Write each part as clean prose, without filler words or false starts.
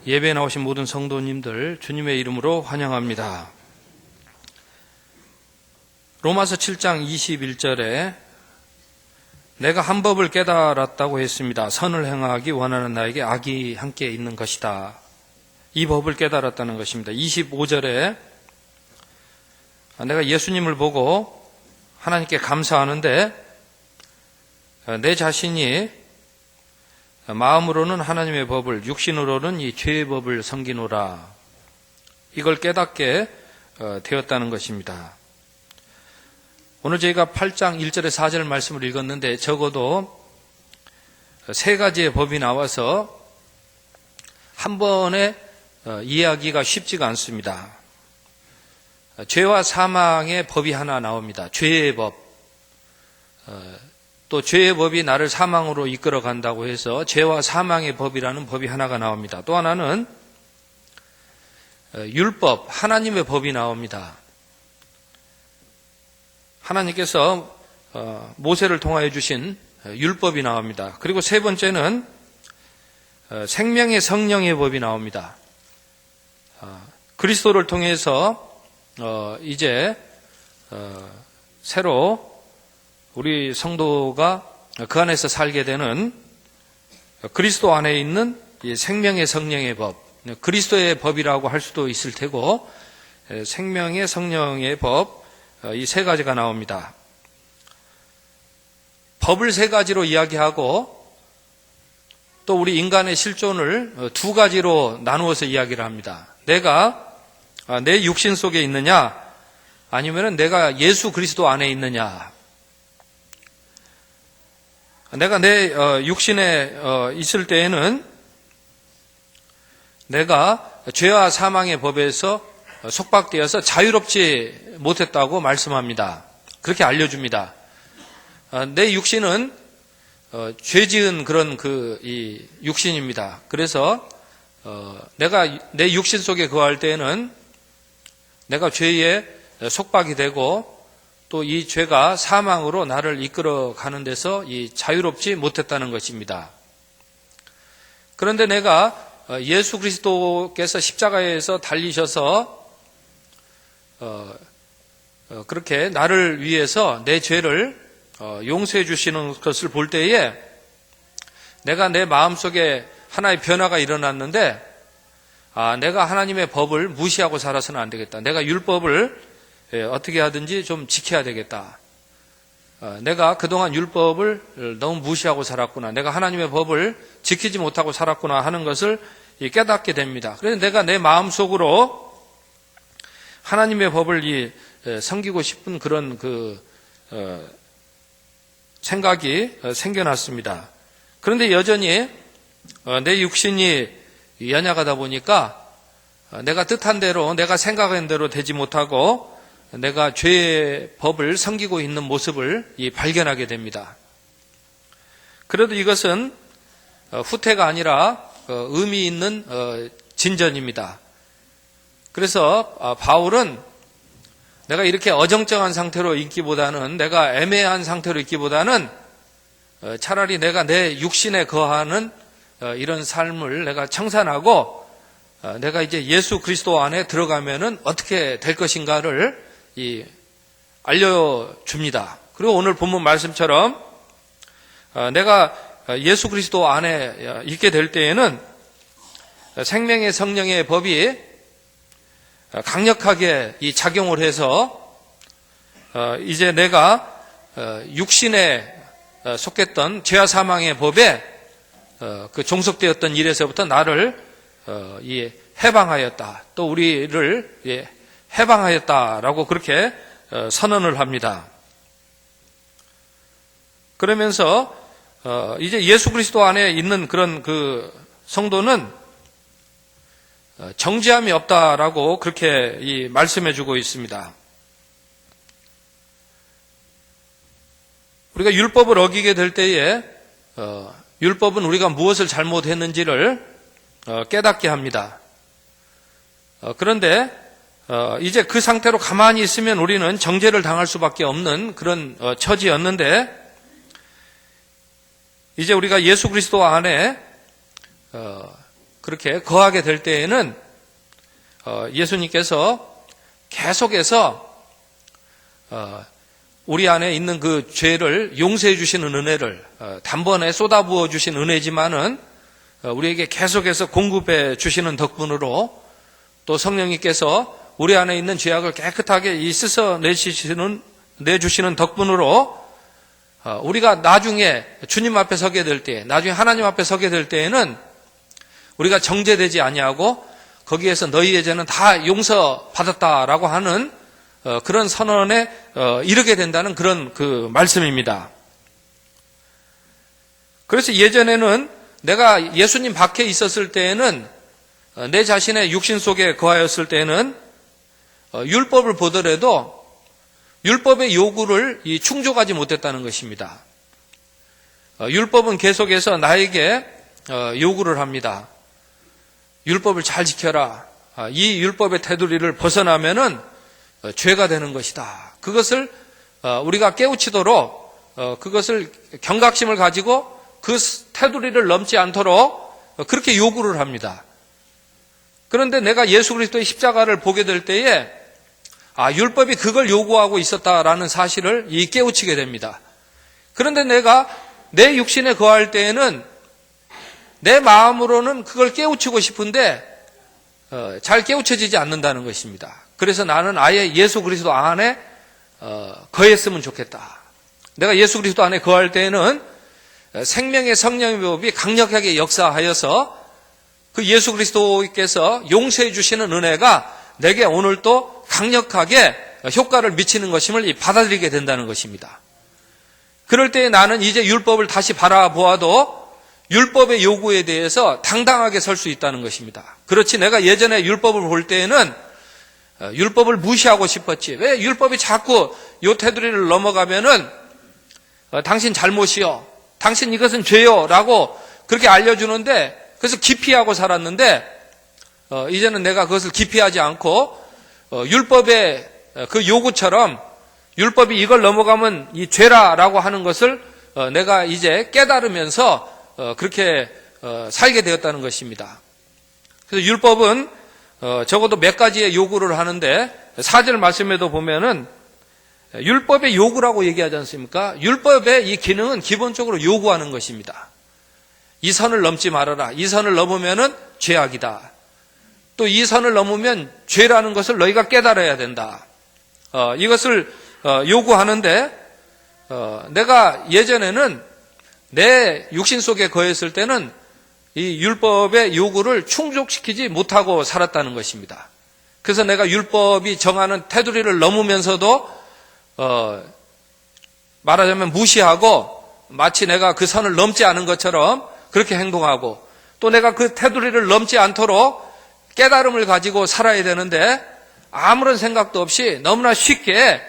예배에 나오신 모든 성도님들 주님의 이름으로 환영합니다. 로마서 7장 21절에 내가 한 법을 깨달았다고 했습니다. 선을 행하기 원하는 나에게 악이 함께 있는 것이다. 이 법을 깨달았다는 것입니다. 25절에 내가 예수님을 보고 하나님께 감사하는데 내 자신이 마음으로는 하나님의 법을, 육신으로는 이 죄의 법을 섬기노라. 이걸 깨닫게 되었다는 것입니다. 오늘 저희가 8장 1절에 4절 말씀을 읽었는데 적어도 세 가지의 법이 나와서 한 번에 이해하기가 쉽지가 않습니다. 죄와 사망의 법이 하나 나옵니다. 죄의 법. 또 죄의 법이 나를 사망으로 이끌어 간다고 해서 죄와 사망의 법이라는 법이 하나가 나옵니다. 또 하나는 율법, 하나님의 법이 나옵니다. 하나님께서 모세를 통하여 주신 율법이 나옵니다. 그리고 세 번째는 생명의 성령의 법이 나옵니다. 그리스도를 통해서 이제 새로 우리 성도가 그 안에서 살게 되는 그리스도 안에 있는 생명의 성령의 법, 그리스도의 법이라고 할 수도 있을 테고 생명의 성령의 법, 이 세 가지가 나옵니다. 법을 세 가지로 이야기하고 또 우리 인간의 실존을 두 가지로 나누어서 이야기를 합니다. 내가 내 육신 속에 있느냐 아니면 내가 예수 그리스도 안에 있느냐. 내가 내 육신에 있을 때에는 내가 죄와 사망의 법에서 속박되어서 자유롭지 못했다고 말씀합니다. 그렇게 알려줍니다. 내 육신은 죄 지은 그런 이 육신입니다. 그래서 내가 내 육신 속에 거할 때에는 내가 죄에 속박이 되고 또 이 죄가 사망으로 나를 이끌어 가는 데서 자유롭지 못했다는 것입니다. 그런데 내가 예수 그리스도께서 십자가에서 달리셔서 그렇게 나를 위해서 내 죄를 용서해 주시는 것을 볼 때에 내가 내 마음속에 하나의 변화가 일어났는데 내가 하나님의 법을 무시하고 살아서는 안 되겠다. 내가 율법을 어떻게 하든지 좀 지켜야 되겠다. 내가 그동안 율법을 너무 무시하고 살았구나. 내가 하나님의 법을 지키지 못하고 살았구나 하는 것을 깨닫게 됩니다. 그래서 내가 내 마음속으로 하나님의 법을 섬기고 싶은 그런 생각이 생겨났습니다. 그런데 여전히 내 육신이 연약하다 보니까 내가 뜻한 대로, 내가 생각한 대로 되지 못하고 내가 죄의 법을 섬기고 있는 모습을 발견하게 됩니다. 그래도 이것은 후퇴가 아니라 의미 있는 진전입니다. 그래서 바울은 내가 이렇게 어정쩡한 상태로 있기보다는, 내가 애매한 상태로 있기보다는 차라리 내가 내 육신에 거하는 이런 삶을 내가 청산하고 내가 이제 예수 그리스도 안에 들어가면은 어떻게 될 것인가를 알려줍니다. 그리고 오늘 본문 말씀처럼 내가 예수 그리스도 안에 있게 될 때에는 생명의 성령의 법이 강력하게 작용을 해서 이제 내가 육신에 속했던 죄와 사망의 법에 그 종속되었던 일에서부터 나를 해방하였다. 또 우리를 해방하였다라고 그렇게 선언을 합니다. 그러면서 이제 예수 그리스도 안에 있는 그런 그 성도는 정죄함이 없다라고 그렇게 말씀해주고 있습니다. 우리가 율법을 어기게 될 때에 율법은 우리가 무엇을 잘못했는지를 깨닫게 합니다. 그런데 이제 그 상태로 가만히 있으면 우리는 정죄를 당할 수밖에 없는 그런 처지였는데 이제 우리가 예수 그리스도 안에 그렇게 거하게 될 때에는 예수님께서 계속해서 우리 안에 있는 그 죄를 용서해 주시는 은혜를 단번에 쏟아부어 주신 은혜지만은 우리에게 계속해서 공급해 주시는 덕분으로 또 성령님께서 우리 안에 있는 죄악을 깨끗하게 씻어 내주시는 덕분으로 우리가 나중에 주님 앞에 서게 될 때, 나중에 하나님 앞에 서게 될 때에는 우리가 정죄되지 아니하고 거기에서 너희의 죄는 다 용서받았다라고 하는 그런 선언에 이르게 된다는 그런 그 말씀입니다. 그래서 예전에는 내가 예수님 밖에 있었을 때에는 내 자신의 육신 속에 거하였을 때는 율법을 보더라도 율법의 요구를 충족하지 못했다는 것입니다. 율법은 계속해서 나에게 요구를 합니다. 율법을 잘 지켜라. 이 율법의 테두리를 벗어나면은 죄가 되는 것이다. 그것을 우리가 깨우치도록 그것을 경각심을 가지고 그 테두리를 넘지 않도록 그렇게 요구를 합니다. 그런데 내가 예수 그리스도의 십자가를 보게 될 때에 율법이 그걸 요구하고 있었다라는 사실을 깨우치게 됩니다. 그런데 내가 내 육신에 거할 때에는 내 마음으로는 그걸 깨우치고 싶은데 잘 깨우쳐지지 않는다는 것입니다. 그래서 나는 아예 예수 그리스도 안에 거했으면 좋겠다. 내가 예수 그리스도 안에 거할 때에는 생명의 성령의 법이 강력하게 역사하여서 그 예수 그리스도께서 용서해 주시는 은혜가 내게 오늘도 강력하게 효과를 미치는 것임을 받아들이게 된다는 것입니다. 그럴 때 나는 이제 율법을 다시 바라보아도 율법의 요구에 대해서 당당하게 설 수 있다는 것입니다. 그렇지 내가 예전에 율법을 볼 때에는 율법을 무시하고 싶었지. 왜 율법이 자꾸 요 테두리를 넘어가면은 당신 잘못이요. 당신 이것은 죄요. 라고 그렇게 알려주는데 그래서 기피하고 살았는데 이제는 내가 그것을 기피하지 않고 율법의 그 요구처럼 율법이 이걸 넘어가면 이 죄라라고 하는 것을 내가 이제 깨달으면서 그렇게 살게 되었다는 것입니다. 그래서 율법은 적어도 몇 가지의 요구를 하는데 4절 말씀에도 보면은 율법의 요구라고 얘기하지 않습니까? 율법의 이 기능은 기본적으로 요구하는 것입니다. 이 선을 넘지 말아라. 이 선을 넘으면은 죄악이다. 또 이 선을 넘으면 죄라는 것을 너희가 깨달아야 된다. 이것을 요구하는데 내가 예전에는 내 육신 속에 거했을 때는 이 율법의 요구를 충족시키지 못하고 살았다는 것입니다. 그래서 내가 율법이 정하는 테두리를 넘으면서도 말하자면 무시하고 마치 내가 그 선을 넘지 않은 것처럼 그렇게 행동하고 또 내가 그 테두리를 넘지 않도록 깨달음을 가지고 살아야 되는데 아무런 생각도 없이 너무나 쉽게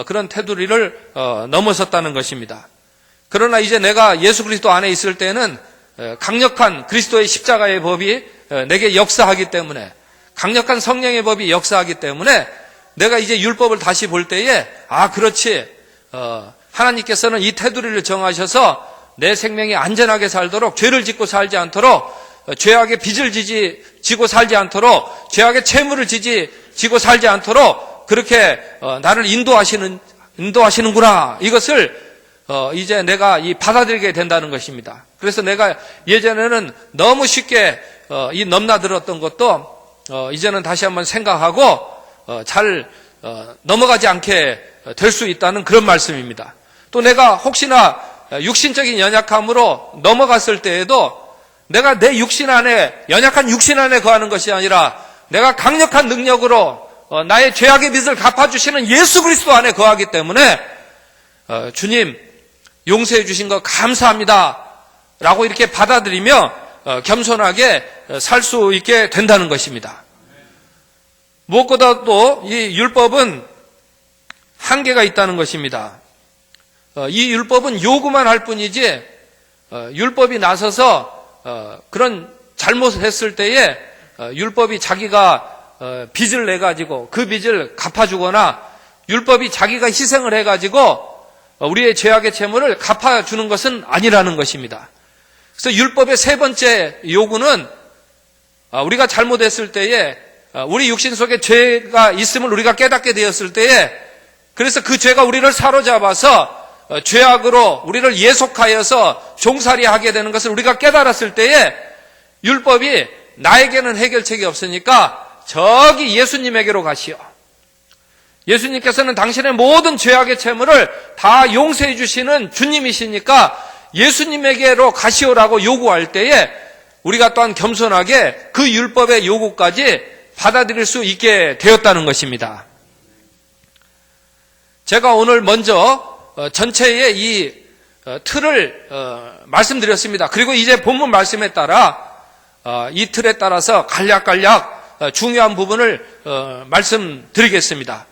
그런 테두리를 넘어섰다는 것입니다. 그러나 이제 내가 예수 그리스도 안에 있을 때는 강력한 그리스도의 십자가의 법이 내게 역사하기 때문에 강력한 성령의 법이 역사하기 때문에 내가 이제 율법을 다시 볼 때에 그렇지 하나님께서는 이 테두리를 정하셔서 내 생명이 안전하게 살도록 죄를 짓고 살지 않도록 죄악의 빚을 지고 살지 않도록 죄악의 채무를 지고 살지 않도록 그렇게 나를 인도하시는구나. 이것을 이제 내가 받아들이게 된다는 것입니다. 그래서 내가 예전에는 너무 쉽게 넘나들었던 것도 이제는 다시 한번 생각하고 잘 넘어가지 않게 될 수 있다는 그런 말씀입니다. 또 내가 혹시나 육신적인 연약함으로 넘어갔을 때에도 내가 내 육신 안에 연약한 육신 안에 거하는 것이 아니라 내가 강력한 능력으로 나의 죄악의 빚을 갚아주시는 예수 그리스도 안에 거하기 때문에 주님 용서해 주신 거 감사합니다 라고 이렇게 받아들이며 겸손하게 살 수 있게 된다는 것입니다. 무엇보다도 이 율법은 한계가 있다는 것입니다. 이 율법은 요구만 할 뿐이지 율법이 나서서 그런 잘못을 했을 때에 율법이 자기가 빚을 내가지고 그 빚을 갚아주거나 율법이 자기가 희생을 해가지고 우리의 죄악의 채무를 갚아주는 것은 아니라는 것입니다. 그래서 율법의 세 번째 요구는 우리가 잘못했을 때에 우리 육신 속에 죄가 있음을 우리가 깨닫게 되었을 때에 그래서 그 죄가 우리를 사로잡아서 죄악으로 우리를 예속하여서 종살이하게 되는 것을 우리가 깨달았을 때에 율법이 나에게는 해결책이 없으니까 저기 예수님에게로 가시오. 예수님께서는 당신의 모든 죄악의 채무를 다 용서해 주시는 주님이시니까 예수님에게로 가시오라고 요구할 때에 우리가 또한 겸손하게 그 율법의 요구까지 받아들일 수 있게 되었다는 것입니다. 제가 오늘 먼저 전체의 이 틀을 말씀드렸습니다. 그리고 이제 본문 말씀에 따라 이 틀에 따라서 간략간략 중요한 부분을 말씀드리겠습니다.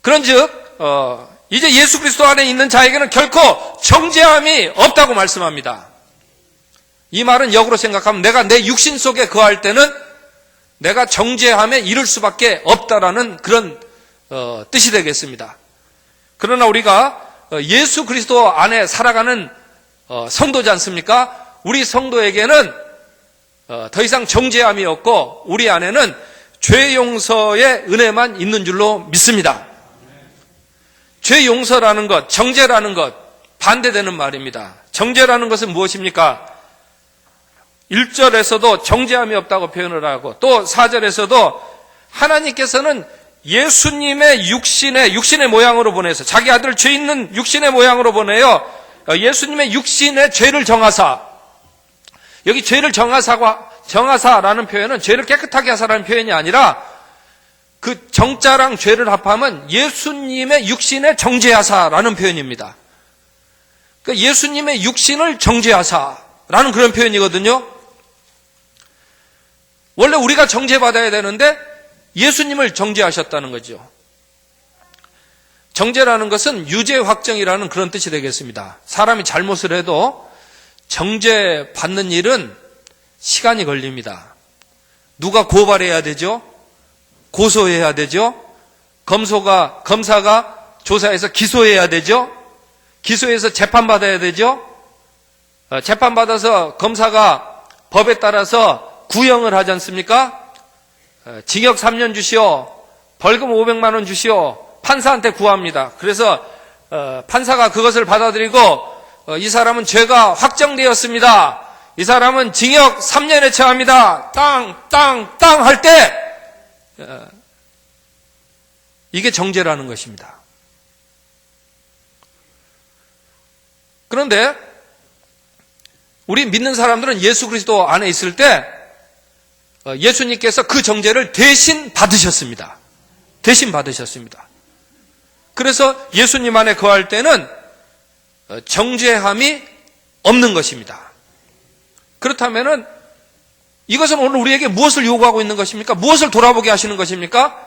그런즉 이제 예수 그리스도 안에 있는 자에게는 결코 정죄함이 없다고 말씀합니다. 이 말은 역으로 생각하면 내가 내 육신 속에 거할 때는 내가 정죄함에 이를 수밖에 없다라는 그런 뜻이 되겠습니다. 그러나 우리가 예수 그리스도 안에 살아가는 성도지 않습니까? 우리 성도에게는 더 이상 정죄함이 없고 우리 안에는 죄 용서의 은혜만 있는 줄로 믿습니다. 죄 용서라는 것, 정죄라는 것 반대되는 말입니다. 정죄라는 것은 무엇입니까? 1절에서도 정죄함이 없다고 표현을 하고 또 4절에서도 하나님께서는 예수님의 육신의 모양으로 보내서 자기 아들 죄 있는 육신의 모양으로 보내요. 예수님의 육신의 죄를 정하사, 여기 죄를 정하사라는 표현은 죄를 깨끗하게 하사라는 표현이 아니라 그 정자랑 죄를 합하면 예수님의 육신의 정죄하사라는 표현입니다. 그러니까 예수님의 육신을 정죄하사라는 그런 표현이거든요. 원래 우리가 정죄받아야 되는데 예수님을 정죄하셨다는 거죠. 정죄라는 것은 유죄 확정이라는 그런 뜻이 되겠습니다. 사람이 잘못을 해도 정죄받는 일은 시간이 걸립니다. 누가 고발해야 되죠? 고소해야 되죠? 검사가 조사해서 기소해야 되죠? 기소해서 재판받아야 되죠? 재판받아서 검사가 법에 따라서 구형을 하지 않습니까? 징역 3년 주시오, 벌금 500만 원 주시오, 판사한테 구합니다. 그래서 판사가 그것을 받아들이고 이 사람은 죄가 확정되었습니다. 이 사람은 징역 3년에 처합니다. 땅 할 때 이게 정죄라는 것입니다. 그런데 우리 믿는 사람들은 예수 그리스도 안에 있을 때 예수님께서 그 정죄를 대신 받으셨습니다. 대신 받으셨습니다. 그래서 예수님 안에 거할 때는 정죄함이 없는 것입니다. 그렇다면은 이것은 오늘 우리에게 무엇을 요구하고 있는 것입니까? 무엇을 돌아보게 하시는 것입니까?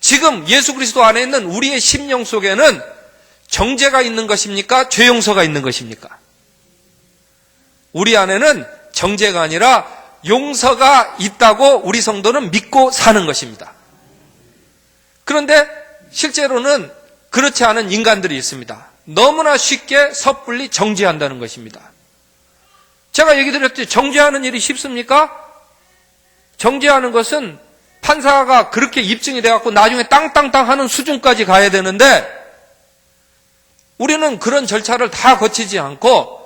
지금 예수 그리스도 안에 있는 우리의 심령 속에는 정죄가 있는 것입니까? 죄 용서가 있는 것입니까? 우리 안에는 정죄가 아니라 용서가 있다고 우리 성도는 믿고 사는 것입니다. 그런데 실제로는 그렇지 않은 인간들이 있습니다. 너무나 쉽게 섣불리 정죄한다는 것입니다. 제가 얘기 드렸듯이 정죄하는 일이 쉽습니까? 정죄하는 것은 판사가 그렇게 입증이 돼갖고 나중에 땅땅땅 하는 수준까지 가야 되는데 우리는 그런 절차를 다 거치지 않고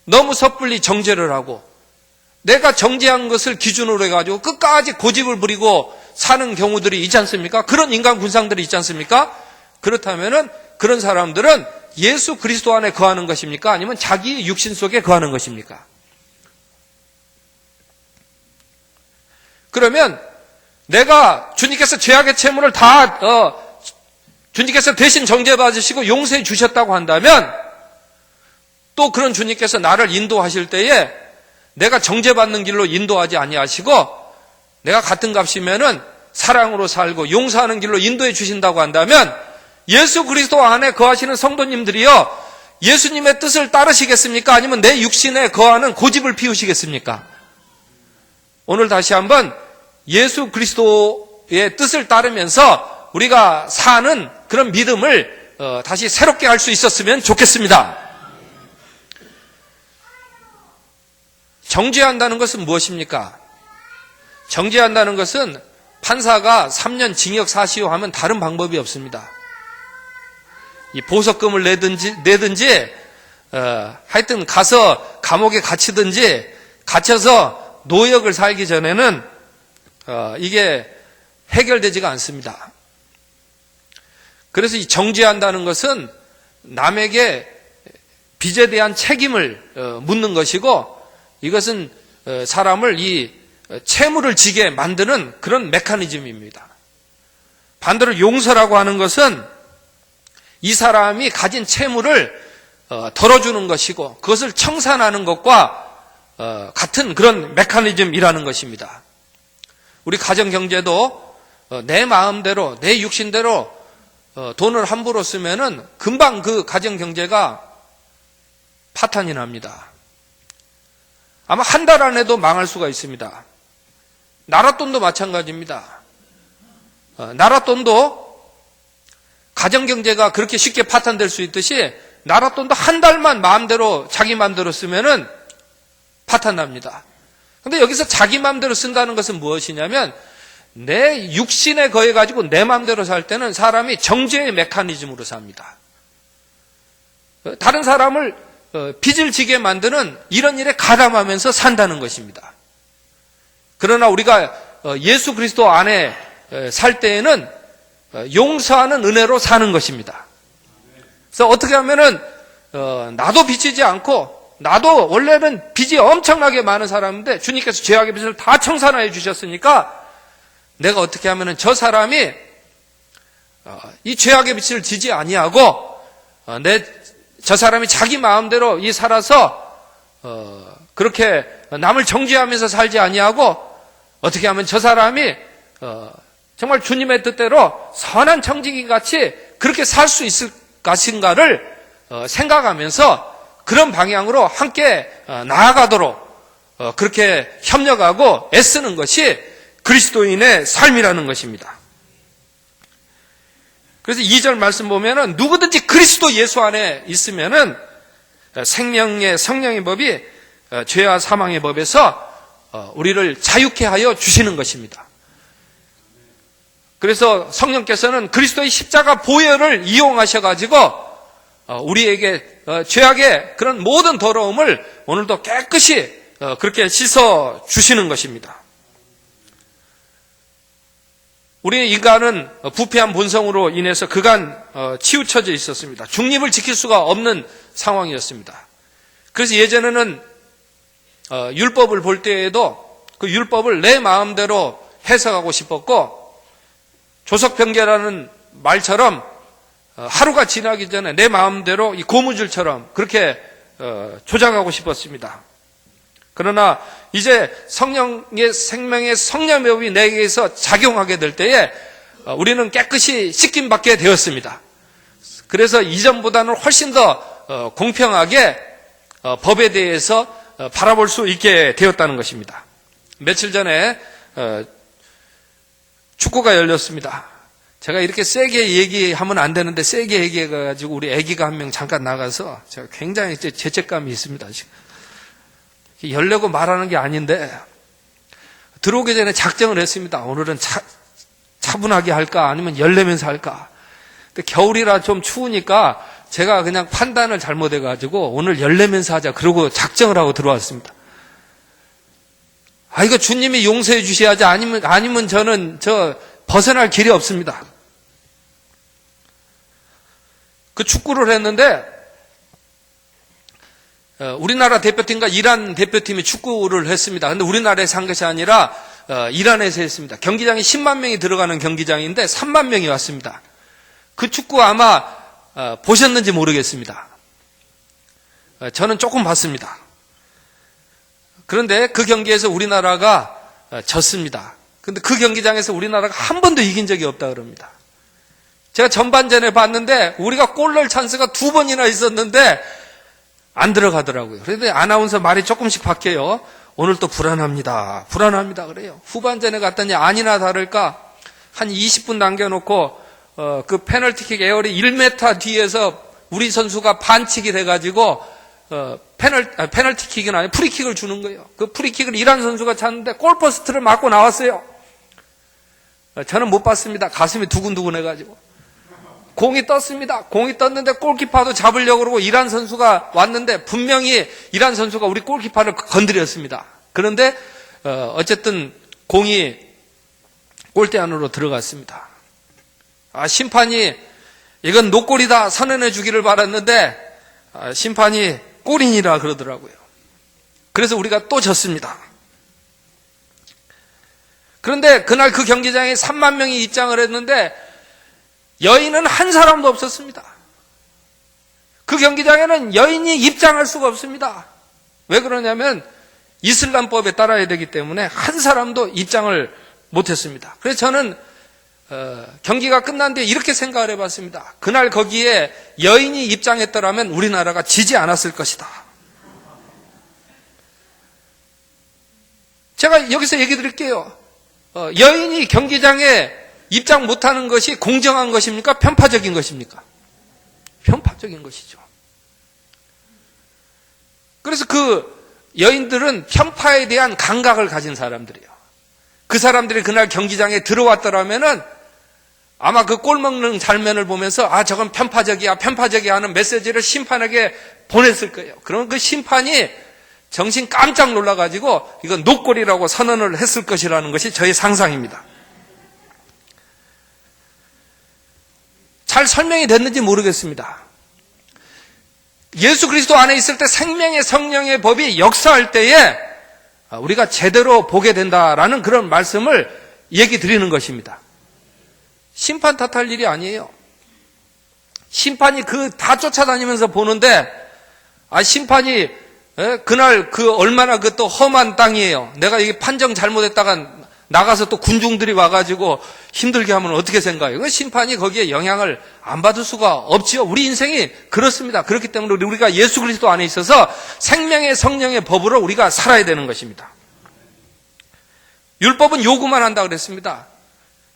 너무 섣불리 정죄를 하고 내가 정죄한 것을 기준으로 해가지고 끝까지 고집을 부리고 사는 경우들이 있지 않습니까? 그런 인간 군상들이 있지 않습니까? 그렇다면은 그런 사람들은 예수 그리스도 안에 거하는 것입니까? 아니면 자기 육신 속에 거하는 것입니까? 그러면 내가 주님께서 죄악의 채무를 다 주님께서 대신 정죄받으시고 용서해 주셨다고 한다면 또 그런 주님께서 나를 인도하실 때에 내가 정죄받는 길로 인도하지 아니하시고 내가 같은 값이면은 사랑으로 살고 용서하는 길로 인도해 주신다고 한다면 예수 그리스도 안에 거하시는 성도님들이요 예수님의 뜻을 따르시겠습니까? 아니면 내 육신에 거하는 고집을 피우시겠습니까? 오늘 다시 한번 예수 그리스도의 뜻을 따르면서 우리가 사는 그런 믿음을 다시 새롭게 할 수 있었으면 좋겠습니다. 정죄한다는 것은 무엇입니까? 정죄한다는 것은 판사가 3년 징역 사시오 하면 다른 방법이 없습니다. 이 보석금을 내든지 하여튼 가서 감옥에 갇히든지 갇혀서 노역을 살기 전에는 이게 해결되지가 않습니다. 그래서 이 정죄한다는 것은 남에게 빚에 대한 책임을 묻는 것이고, 이것은 사람을 이 채무를 지게 만드는 그런 메커니즘입니다. 반대로 용서라고 하는 것은 이 사람이 가진 채무를 덜어주는 것이고, 그것을 청산하는 것과 같은 그런 메커니즘이라는 것입니다. 우리 가정경제도 내 마음대로, 내 육신대로 돈을 함부로 쓰면은 금방 그 가정경제가 파탄이 납니다. 아마 한 달 안에도 망할 수가 있습니다. 나랏돈도 마찬가지입니다. 나랏돈도 가정경제가 그렇게 쉽게 파탄될 수 있듯이 나랏돈도 한 달만 마음대로 자기 마음대로 쓰면은 파탄납니다. 그런데 여기서 자기 마음대로 쓴다는 것은 무엇이냐면, 내 육신에 거해 가지고 내 마음대로 살 때는 사람이 정죄의 메커니즘으로 삽니다. 다른 사람을 빚을 지게 만드는 이런 일에 가담하면서 산다는 것입니다. 그러나 우리가 예수 그리스도 안에 살 때에는 용서하는 은혜로 사는 것입니다. 그래서 어떻게 하면은 나도 빚지지 않고, 나도 원래는 빚이 엄청나게 많은 사람인데 주님께서 죄악의 빚을 다 청산하여 주셨으니까 내가 어떻게 하면은 저 사람이 이 죄악의 빚을 지지 아니하고 저 사람이 자기 마음대로 이 살아서 그렇게 남을 정죄하면서 살지 아니하고, 어떻게 하면 저 사람이 정말 주님의 뜻대로 선한 청지기 같이 그렇게 살 수 있을 것인가를 생각하면서 그런 방향으로 함께 나아가도록 그렇게 협력하고 애쓰는 것이 그리스도인의 삶이라는 것입니다. 그래서 2절 말씀 보면은 누구든지 그리스도 예수 안에 있으면은 생명의 성령의 법이 죄와 사망의 법에서 우리를 자유케 하여 주시는 것입니다. 그래서 성령께서는 그리스도의 십자가 보혈을 이용하셔가지고 우리에게 죄악의 그런 모든 더러움을 오늘도 깨끗이 그렇게 씻어 주시는 것입니다. 우리 인간은 부패한 본성으로 인해서 그간 치우쳐져 있었습니다. 중립을 지킬 수가 없는 상황이었습니다. 그래서 예전에는 율법을 볼 때에도 그 율법을 내 마음대로 해석하고 싶었고, 조석병계라는 말처럼 하루가 지나기 전에 내 마음대로 이 고무줄처럼 그렇게 조작하고 싶었습니다. 그러나 이제 성령의 생명의 성령법이 내게서 작용하게 될 때에 우리는 깨끗이 씻김받게 되었습니다. 그래서 이전보다는 훨씬 더 공평하게 법에 대해서 바라볼 수 있게 되었다는 것입니다. 며칠 전에 축구가 열렸습니다. 제가 이렇게 세게 얘기하면 안 되는데 세게 얘기해가지고 우리 아기가 한 명 잠깐 나가서 제가 굉장히 죄책감이 있습니다. 지금. 열려고 말하는 게 아닌데 들어오기 전에 작정을 했습니다. 오늘은 차분하게 할까 아니면 열내면서 할까. 근데 겨울이라 좀 추우니까 제가 그냥 판단을 잘못해가지고 오늘 열내면서 하자 그러고 작정을 하고 들어왔습니다. 이거 주님이 용서해 주셔야지 아니면 저는 벗어날 길이 없습니다. 그 축구를 했는데 우리나라 대표팀과 이란 대표팀이 축구를 했습니다. 근데 우리나라에서 한 것이 아니라 이란에서 했습니다. 경기장이 10만 명이 들어가는 경기장인데 3만 명이 왔습니다. 그 축구 아마 보셨는지 모르겠습니다. 저는 조금 봤습니다. 그런데 그 경기에서 우리나라가 졌습니다. 그런데 그 경기장에서 우리나라가 한 번도 이긴 적이 없다 그럽니다. 제가 전반전에 봤는데 우리가 골 넣을 찬스가 2번이나 있었는데 안 들어가더라고요. 그런데 아나운서 말이 조금씩 바뀌어요. 오늘 또 불안합니다 그래요. 후반전에 갔더니 아니나 다를까 한 20분 남겨놓고 그 페널티킥 에어리 1m 뒤에서 우리 선수가 반칙이 돼가지고 페널티킥이 아니라 프리킥을 주는 거예요. 그 프리킥을 이란 선수가 찼는데 골포스트를 맞고 나왔어요. 저는 못 봤습니다. 가슴이 두근두근해가지고. 공이 떴습니다. 공이 떴는데 골키퍼도 잡으려고 그러고 이란 선수가 왔는데 분명히 이란 선수가 우리 골키퍼를 건드렸습니다. 그런데 어쨌든 공이 골대 안으로 들어갔습니다. 심판이 이건 노골이다 선언해 주기를 바랐는데 심판이 골인이라 그러더라고요. 그래서 우리가 또 졌습니다. 그런데 그날 그 경기장에 3만 명이 입장을 했는데 여인은 한 사람도 없었습니다. 그 경기장에는 여인이 입장할 수가 없습니다. 왜 그러냐면 이슬람법에 따라야 되기 때문에 한 사람도 입장을 못했습니다. 그래서 저는 경기가 끝난 뒤에 이렇게 생각을 해봤습니다. 그날 거기에 여인이 입장했더라면 우리나라가 지지 않았을 것이다. 제가 여기서 얘기 드릴게요. 여인이 경기장에 입장 못하는 것이 공정한 것입니까? 편파적인 것입니까? 편파적인 것이죠. 그래서 그 여인들은 편파에 대한 감각을 가진 사람들이에요. 그 사람들이 그날 경기장에 들어왔더라면은 아마 그 골 먹는 장면을 보면서 저건 편파적이야 하는 메시지를 심판에게 보냈을 거예요. 그러면 그 심판이 정신 깜짝 놀라가지고 이건 노골이라고 선언을 했을 것이라는 것이 저의 상상입니다. 잘 설명이 됐는지 모르겠습니다. 예수 그리스도 안에 있을 때 생명의 성령의 법이 역사할 때에 우리가 제대로 보게 된다라는 그런 말씀을 얘기 드리는 것입니다. 심판 탓할 일이 아니에요. 심판이 다 쫓아다니면서 보는데 심판이 그날 얼마나 또 험한 땅이에요. 내가 이게 판정 잘못했다가 나가서 또 군중들이 와가지고 힘들게 하면 어떻게 생각해요? 그 심판이 거기에 영향을 안 받을 수가 없지요. 우리 인생이 그렇습니다. 그렇기 때문에 우리가 예수 그리스도 안에 있어서 생명의 성령의 법으로 우리가 살아야 되는 것입니다. 율법은 요구만 한다 그랬습니다.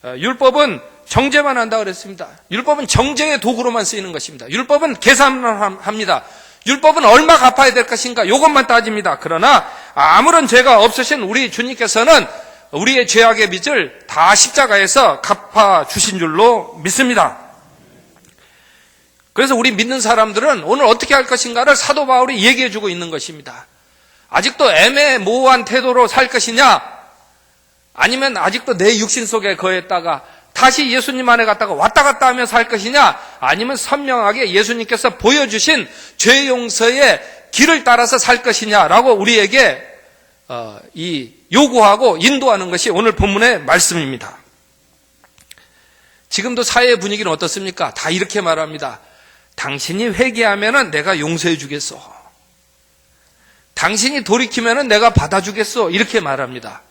율법은 정죄만 한다 그랬습니다. 율법은 정죄의 도구로만 쓰이는 것입니다. 율법은 계산만 합니다. 율법은 얼마 갚아야 될 것인가 이것만 따집니다. 그러나 아무런 죄가 없으신 우리 주님께서는 우리의 죄악의 빚을 다 십자가에서 갚아주신 줄로 믿습니다. 그래서 우리 믿는 사람들은 오늘 어떻게 할 것인가를 사도 바울이 얘기해주고 있는 것입니다. 아직도 애매모호한 태도로 살 것이냐, 아니면 아직도 내 육신 속에 거했다가 다시 예수님 안에 갔다가 왔다 갔다 하며 살 것이냐, 아니면 선명하게 예수님께서 보여주신 죄 용서의 길을 따라서 살 것이냐라고 우리에게 요구하고 인도하는 것이 오늘 본문의 말씀입니다. 지금도 사회의 분위기는 어떻습니까? 다 이렇게 말합니다. 당신이 회개하면 내가 용서해 주겠소. 당신이 돌이키면 내가 받아주겠소. 이렇게 말합니다.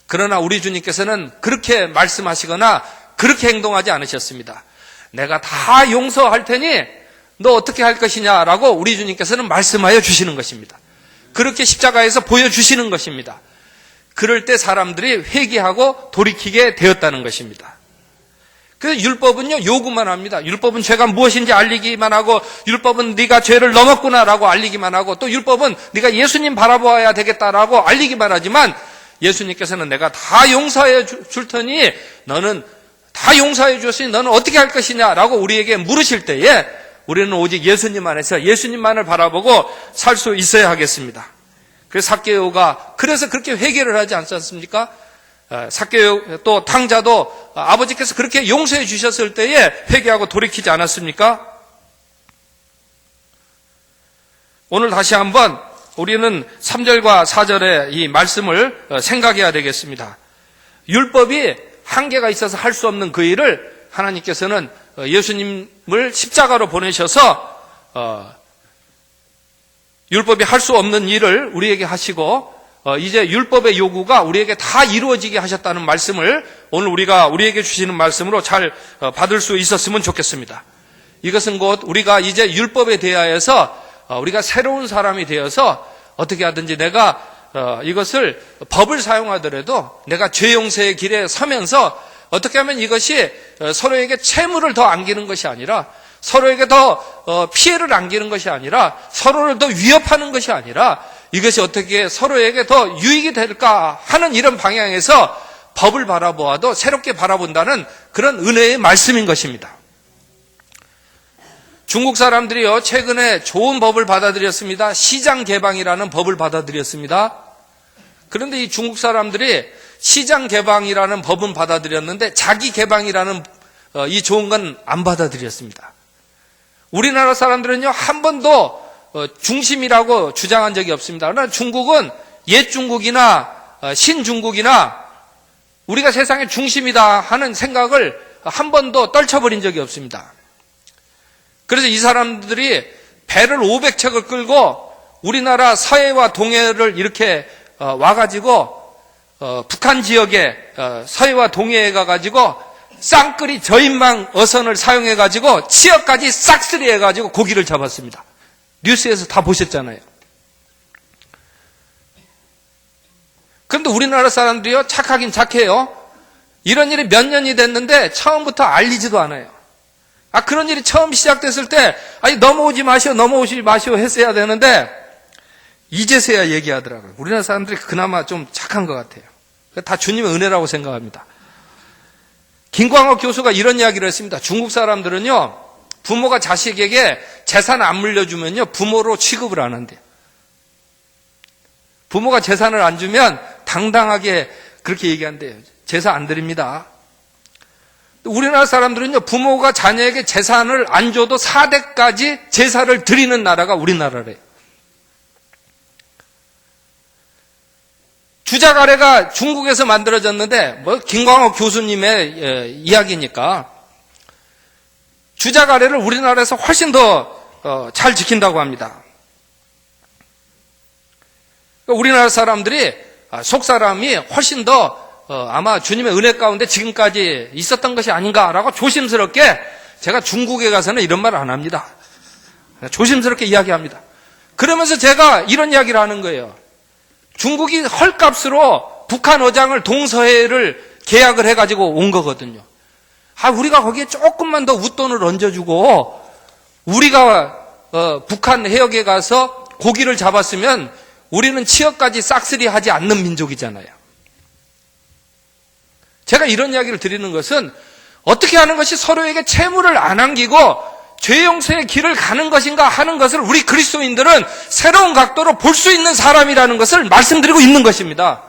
그러나 우리 주님께서는 그렇게 말씀하시거나 그렇게 행동하지 않으셨습니다. 내가 다 용서할 테니 너 어떻게 할 것이냐라고 우리 주님께서는 말씀하여 주시는 것입니다. 그렇게 십자가에서 보여주시는 것입니다. 그럴 때 사람들이 회개하고 돌이키게 되었다는 것입니다. 그래서 율법은요, 요구만 합니다. 율법은 죄가 무엇인지 알리기만 하고, 율법은 네가 죄를 넘었구나라고 알리기만 하고, 또 율법은 네가 예수님 바라보아야 되겠다라고 알리기만 하지만, 예수님께서는 내가 다 용서해 줄 테니 너는 다 용서해 주었으니 너는 어떻게 할 것이냐라고 우리에게 물으실 때에 우리는 오직 예수님 안에서 예수님만을 바라보고 살 수 있어야 하겠습니다. 그래서 삭개오가 그래서 그렇게 회개를 하지 않지 않습니까? 삭개오 또 탕자도 아버지께서 그렇게 용서해 주셨을 때에 회개하고 돌이키지 않았습니까? 오늘 다시 한번 우리는 3절과 4절의 이 말씀을 생각해야 되겠습니다. 율법이 한계가 있어서 할 수 없는 그 일을 하나님께서는 예수님을 십자가로 보내셔서 율법이 할 수 없는 일을 우리에게 하시고 이제 율법의 요구가 우리에게 다 이루어지게 하셨다는 말씀을 오늘 우리에게 주시는 말씀으로 잘 받을 수 있었으면 좋겠습니다. 이것은 곧 우리가 이제 율법에 대하여서 우리가 새로운 사람이 되어서 어떻게 하든지 내가 이것을 법을 사용하더라도 내가 죄 용서의 길에 서면서 어떻게 하면 이것이 서로에게 채무를 더 안기는 것이 아니라 서로에게 더 피해를 안기는 것이 아니라, 서로를 더 위협하는 것이 아니라, 이것이 어떻게 서로에게 더 유익이 될까 하는 이런 방향에서 법을 바라보아도 새롭게 바라본다는 그런 은혜의 말씀인 것입니다. 중국 사람들이요, 최근에 좋은 법을 받아들였습니다. 시장 개방이라는 법을 받아들였습니다. 그런데 이 중국 사람들이 시장 개방이라는 법은 받아들였는데 자기 개방이라는 이 좋은 건 안 받아들였습니다. 우리나라 사람들은요, 한 번도 중심이라고 주장한 적이 없습니다. 그러나 중국은 옛 중국이나 신중국이나 우리가 세상의 중심이다 하는 생각을 한 번도 떨쳐버린 적이 없습니다. 그래서 이 사람들이 배를 500척을 끌고 우리나라 서해와 동해를 이렇게 와가지고 북한 지역에 서해와 동해에 가가지고 쌍끌이 저인망 어선을 사용해가지고 치어까지 싹쓸이 해가지고 고기를 잡았습니다. 뉴스에서 다 보셨잖아요. 그런데 우리나라 사람들이요, 착하긴 착해요. 이런 일이 몇 년이 됐는데 처음부터 알리지도 않아요. 그런 일이 처음 시작됐을 때, 넘어오지 마시오 했어야 되는데, 이제서야 얘기하더라고요. 우리나라 사람들이 그나마 좀 착한 것 같아요. 다 주님의 은혜라고 생각합니다. 김광옥 교수가 이런 이야기를 했습니다. 중국 사람들은요, 부모가 자식에게 재산을 안 물려주면요, 부모로 취급을 안 한대요. 부모가 재산을 안 주면 당당하게 그렇게 얘기한대요. 제사 안 드립니다. 우리나라 사람들은요, 부모가 자녀에게 재산을 안 줘도 4대까지 제사를 드리는 나라가 우리나라래요. 주자가래가 중국에서 만들어졌는데, 김광옥 교수님의 이야기니까, 주자가래를 우리나라에서 훨씬 더 잘 지킨다고 합니다. 우리나라 사람들이, 속 사람이 훨씬 더 아마 주님의 은혜 가운데 지금까지 있었던 것이 아닌가라고 조심스럽게, 제가 중국에 가서는 이런 말을 안 합니다. 조심스럽게 이야기합니다. 그러면서 제가 이런 이야기를 하는 거예요. 중국이 헐값으로 북한 어장을 동서해를 계약을 해가지고 온 거거든요. 우리가 거기에 조금만 더 웃돈을 얹어주고 우리가 북한 해역에 가서 고기를 잡았으면 우리는 치어까지 싹쓸이 하지 않는 민족이잖아요. 제가 이런 이야기를 드리는 것은 어떻게 하는 것이 서로에게 채무를 안 안기고 죄 용서의 길을 가는 것인가 하는 것을 우리 그리스도인들은 새로운 각도로 볼 수 있는 사람이라는 것을 말씀드리고 있는 것입니다.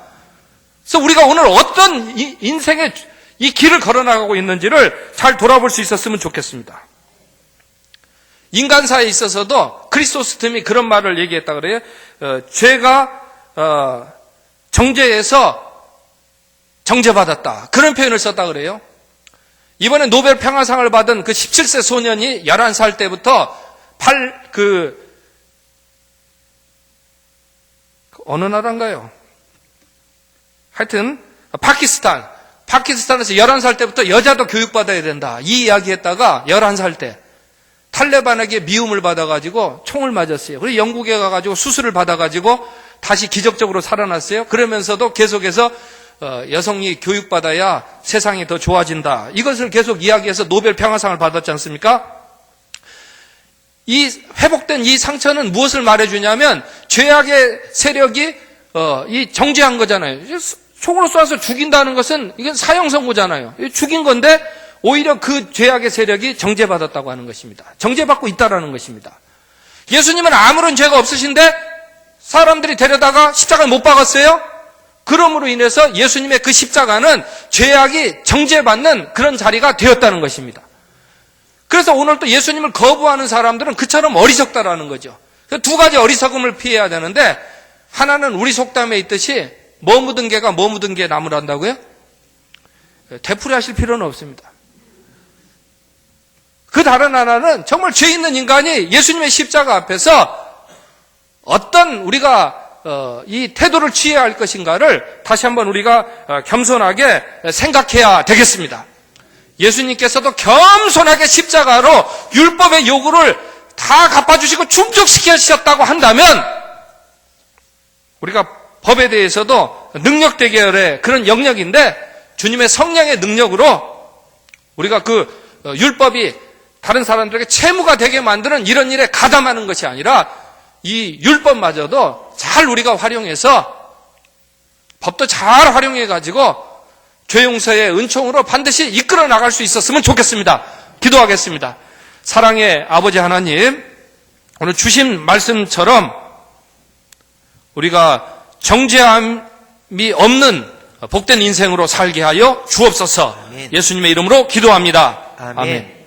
그래서 우리가 오늘 어떤 인생의 이 길을 걸어나가고 있는지를 잘 돌아볼 수 있었으면 좋겠습니다. 인간사에 있어서도 크리소스톰이 그런 말을 얘기했다 그래요. 죄가 정죄에서 정죄받았다. 그런 표현을 썼다 그래요. 이번에 노벨 평화상을 받은 그 17세 소년이 11살 때부터 어느 나라인가요? 하여튼 파키스탄에서 11살 때부터 여자도 교육받아야 된다. 이 이야기 했다가 11살 때 탈레반에게 미움을 받아가지고 총을 맞았어요. 그리고 영국에 가가지고 수술을 받아가지고 다시 기적적으로 살아났어요. 그러면서도 계속해서 여성이 교육받아야 세상이 더 좋아진다. 이것을 계속 이야기해서 노벨 평화상을 받았지 않습니까? 이 회복된 이 상처는 무엇을 말해주냐면 죄악의 세력이 이 정죄한 거잖아요. 총으로 쏴서 죽인다는 것은 이건 사형 선고잖아요. 죽인 건데 오히려 그 죄악의 세력이 정죄받았다고 하는 것입니다. 정죄받고 있다라는 것입니다. 예수님은 아무런 죄가 없으신데 사람들이 데려다가 십자가를 못 박았어요? 그럼으로 인해서 예수님의 그 십자가는 죄악이 정죄받는 그런 자리가 되었다는 것입니다. 그래서 오늘 또 예수님을 거부하는 사람들은 그처럼 어리석다라는 거죠. 두 가지 어리석음을 피해야 되는데, 하나는 우리 속담에 있듯이 뭐 묻은 개가 뭐 묻은 개 나무란다고요? 되풀이하실 필요는 없습니다. 그 다른 하나는 정말 죄 있는 인간이 예수님의 십자가 앞에서 어떤 우리가 이 태도를 취해야 할 것인가를 다시 한번 우리가 겸손하게 생각해야 되겠습니다. 예수님께서도 겸손하게 십자가로 율법의 요구를 다 갚아주시고 충족시키셨다고 한다면 우리가 법에 대해서도 능력 대결의 그런 영역인데 주님의 성령의 능력으로 우리가 그 율법이 다른 사람들에게 채무가 되게 만드는 이런 일에 가담하는 것이 아니라 이 율법마저도 잘 우리가 활용해서 법도 잘 활용해가지고 죄 용서의 은총으로 반드시 이끌어 나갈 수 있었으면 좋겠습니다. 기도하겠습니다. 사랑의 아버지 하나님, 오늘 주신 말씀처럼 우리가 정죄함이 없는 복된 인생으로 살게 하여 주옵소서. 아멘. 예수님의 이름으로 기도합니다. 아멘. 아멘.